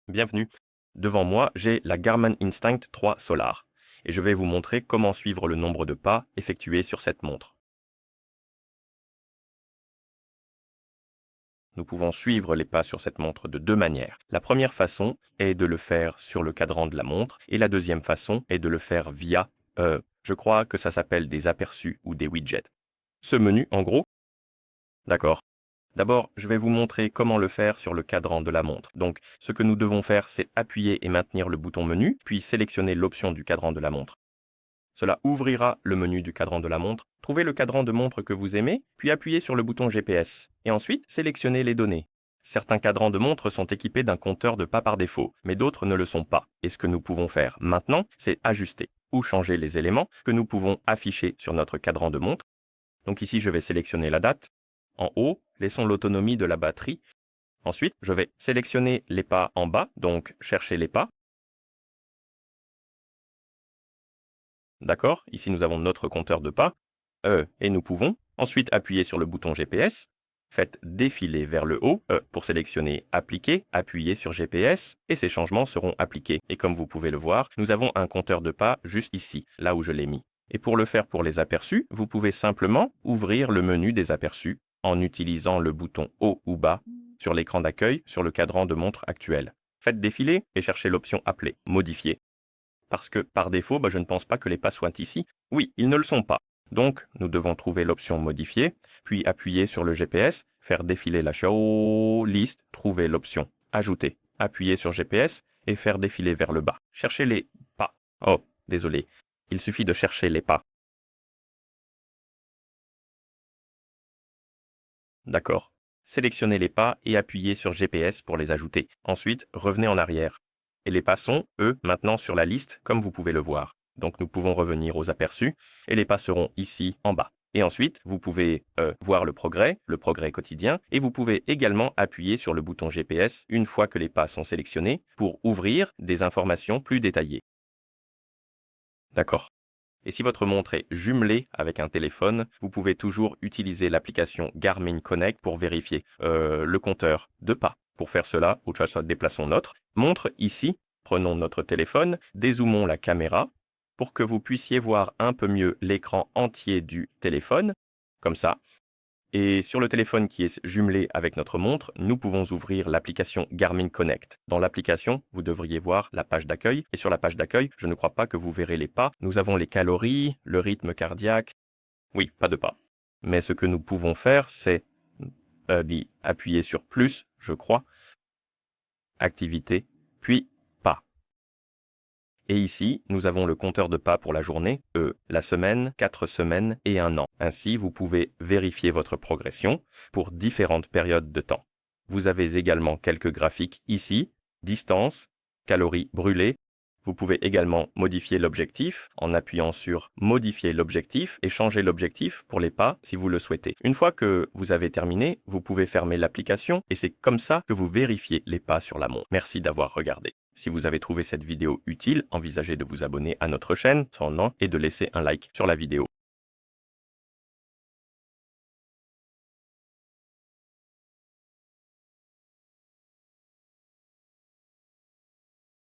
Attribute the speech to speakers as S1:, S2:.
S1: Bienvenue. Devant moi, j'ai la Garmin Instinct 3 Solar et je vais vous montrer comment suivre le nombre de pas effectués sur cette montre. Nous pouvons suivre les pas sur cette montre de deux manières. La première façon est de le faire sur le cadran de la montre et la deuxième façon est de le faire via, je crois que ça s'appelle des aperçus ou des widgets. Ce menu, en gros, d'accord. D'abord, je vais vous montrer comment le faire sur le cadran de la montre. Donc, ce que nous devons faire, c'est appuyer et maintenir le bouton menu, puis sélectionner l'option du cadran de la montre. Cela ouvrira le menu du cadran de la montre. Trouvez le cadran de montre que vous aimez, puis appuyez sur le bouton GPS. Et ensuite, sélectionnez les données. Certains cadrans de montre sont équipés d'un compteur de pas par défaut, mais d'autres ne le sont pas. Et ce que nous pouvons faire maintenant, c'est ajuster ou changer les éléments que nous pouvons afficher sur notre cadran de montre. Donc ici, je vais sélectionner la date. En haut, laissons l'autonomie de la batterie. Ensuite, je vais sélectionner les pas en bas, donc chercher les pas. D'accord? Ici, nous avons notre compteur de pas. Et nous pouvons ensuite appuyer sur le bouton GPS. Faites défiler vers le haut pour sélectionner Appliquer, appuyez sur GPS et ces changements seront appliqués. Et comme vous pouvez le voir, nous avons un compteur de pas juste ici, là où je l'ai mis. Et pour le faire pour les aperçus, vous pouvez simplement ouvrir le menu des aperçus en utilisant le bouton haut ou bas sur l'écran d'accueil sur le cadran de montre actuel. Faites défiler et cherchez l'option Appeler, Modifier. Parce que par défaut, je ne pense pas que les pas soient ici. Oui, ils ne le sont pas. Donc, nous devons trouver l'option Modifier, puis appuyer sur le GPS, faire défiler la show list, trouver l'option Ajouter, appuyer sur GPS et faire défiler vers le bas. Cherchez les pas. Oh, désolé. Il suffit de chercher les pas. D'accord. Sélectionnez les pas et appuyez sur GPS pour les ajouter. Ensuite, revenez en arrière. Et les pas sont, eux, maintenant sur la liste, comme vous pouvez le voir. Donc nous pouvons revenir aux aperçus, et les pas seront ici, en bas. Et ensuite, vous pouvez voir le progrès quotidien, et vous pouvez également appuyer sur le bouton GPS une fois que les pas sont sélectionnés pour ouvrir des informations plus détaillées. D'accord. Et si votre montre est jumelée avec un téléphone, vous pouvez toujours utiliser l'application Garmin Connect pour vérifier le compteur de pas. Pour faire cela, déplaçons notre montre ici, prenons notre téléphone, dézoomons la caméra pour que vous puissiez voir un peu mieux l'écran entier du téléphone, comme ça. Et sur le téléphone qui est jumelé avec notre montre, nous pouvons ouvrir l'application Garmin Connect. Dans l'application, vous devriez voir la page d'accueil. Et sur la page d'accueil, je ne crois pas que vous verrez les pas. Nous avons les calories, le rythme cardiaque. Oui, pas de pas. Mais ce que nous pouvons faire, c'est appuyer sur plus, je crois, activité, puis pas. Et ici, nous avons le compteur de pas pour la journée, la semaine, 4 semaines et 1 an. Ainsi, vous pouvez vérifier votre progression pour différentes périodes de temps. Vous avez également quelques graphiques ici, distance, calories brûlées. Vous pouvez également modifier l'objectif en appuyant sur Modifier l'objectif et changer l'objectif pour les pas si vous le souhaitez. Une fois que vous avez terminé, vous pouvez fermer l'application et c'est comme ça que vous vérifiez les pas sur la montre. Merci d'avoir regardé. Si vous avez trouvé cette vidéo utile, envisagez de vous abonner à notre chaîne, son nom, et de laisser un like sur la vidéo.